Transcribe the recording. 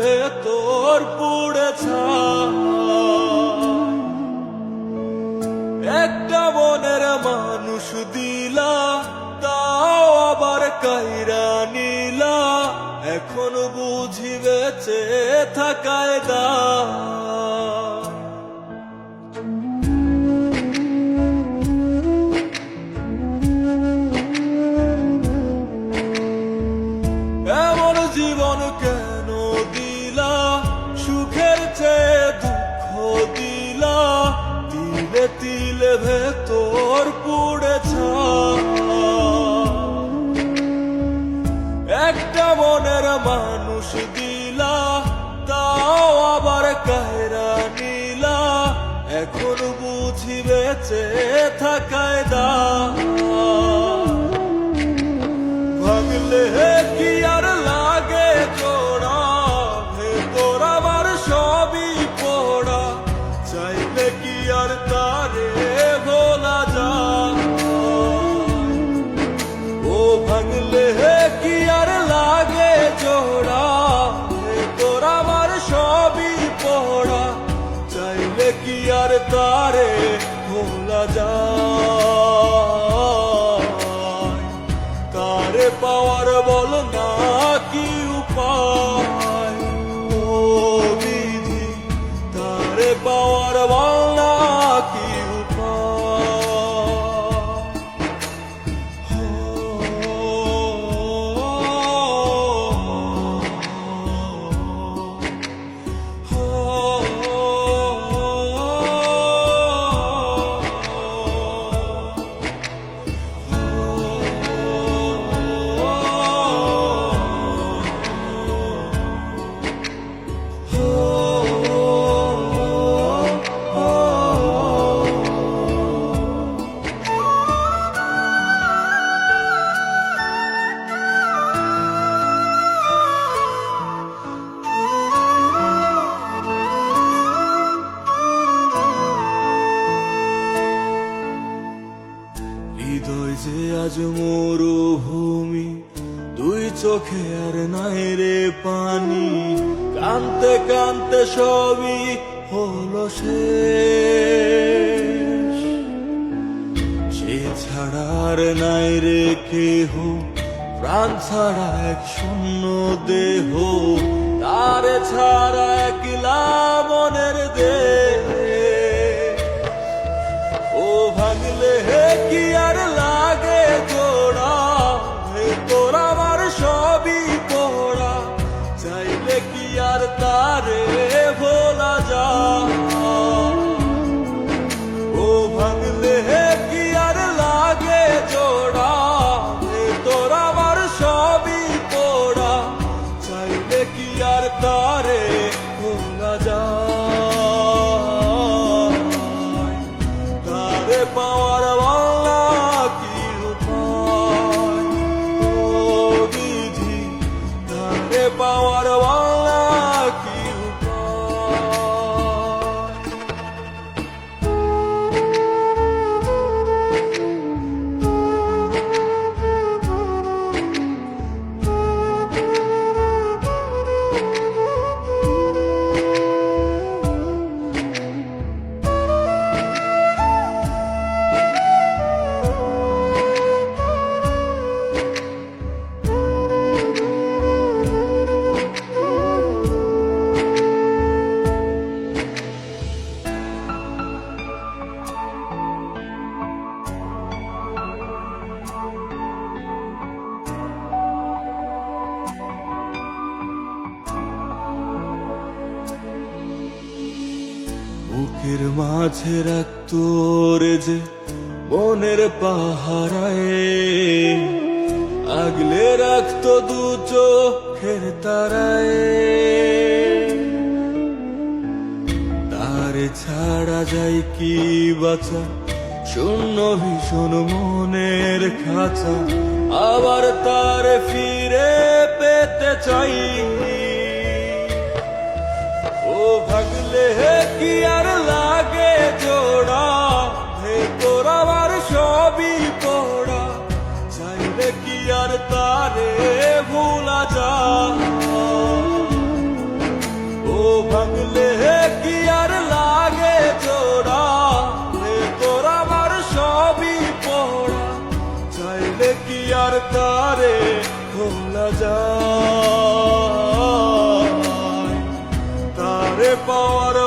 ভেতর পুড়ে ছাই। একটা মনের মানুষ দিলা, তাও আবার কাইরা নিলা, এখন বুঝি বেঁচে থাকায় দায়। এমন জীবন কেন দিলা, সুখের চেয়ে দুঃখ দিলা, তিলে তিলে ভেতর পুড়ে ছাই। একটা মনের মানুষ দিলা, তাও আবার কায়রা নিলা, এখন বুঝি বেঁচে থাকায় দায়। ভাঙলে কি আর লাগে জোড়া, ভেতর আমার সবই পোড়া, চাইলে কি আর তারে ভোলা যায়। ও ভাঙলে কি আর লাগে জোড়া, ভেতর আমার সবই পোড়া, চাইলে কি আর তারে ভোলা যায়। তারে পাওয়ার বল না কি উপায়, ও বিধি তারে পাওয়ার বল না কি হৃদয় যে আজ মরুভূমি, দুই চোখে আর নাই রে পানি, কানতে কানতে সবই হলো শেষ। সে ছাড়া আর নাই রে কেহ, প্রাণ ছাড়া এক শূন্য দেহ, তারে ছাড়া একলা মনের দেহ। ও ভাঙলে কি আর লাগে জোড়া, ভেতর আমার সবই পোড়া, চাইলে কি আর তারে ভোলা যায়। ও ভাঙলে কি আর লাগে জোড়া, ভেতর আমার সবই পোড়া, চাইলে কি আর তারে ভোলা যায়। তারে পাওয়ার বাংলা কি উপায়, ও বিধি তারে পাওয়ার বাংলা কি বুকের মাঝে রাখতো রে যে মনের পাহারায়, আগলে রাখতো দু চোখের তারায়। তারে ছাড়া যায় কি বাঁচা, শূন্য ভীষণ মনের খাঁচা, আবার তারে ফিরে পেতে চাই। ও ভাগলে কি আর লাগে জোড়া, ভেতর আমার সবই পোড়া, চাইলে কি আর তারে ভোলা যায়। তারে খোলা যায়, তারে পাওয়ার